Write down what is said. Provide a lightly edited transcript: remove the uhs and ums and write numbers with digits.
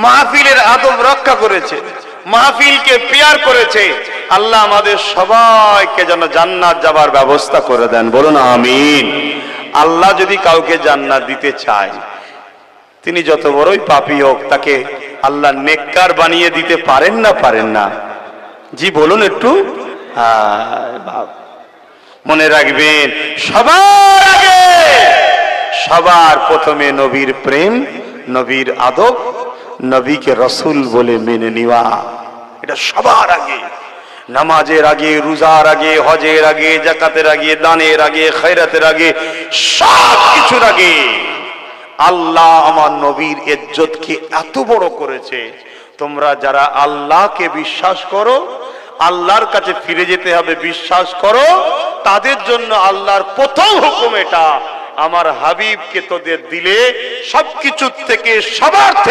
মাহফিলের আদব রক্ষা করেছে, মাহফিলকে পেয়ার করেছে। আল্লাহ আমাদের সবাইকে যেন জান্নাত যাবার ব্যবস্থা করে দেন, বলুন আমিন। আল্লাহ যদি কাউকে জান্নাত দিতে চায়, তিনি যত বড়ই পাপী হোক তাকে আল্লাহ নেককার বানিয়ে দিতে পারেন না? পারেন না? জি বলুন একটু। মনে রাখবেন, সবার আগে সবার প্রথমে নবীর প্রেম, নবীর আদব, নবীকে রসুল বলে মেনে নেওয়া, এটা সবার আগে। নামাজের আগে, রোজার আগে, হজের আগে, যাকাতের আগে, দানের আগে, খয়রাতের আগে, সব কিছুর আগে আল্লাহ আমার নবীর ইজ্জতকে এত বড় করেছে। তোমরা যারা আল্লাহকে বিশ্বাস করো, আল্লাহর কাছে ফিরে যেতে হবে বিশ্বাস করো, তাদের জন্য আল্লাহর প্রথম হুকুম এটা, আমার হাবিবকে তোদের দিলে সবকিছু থেকে সবার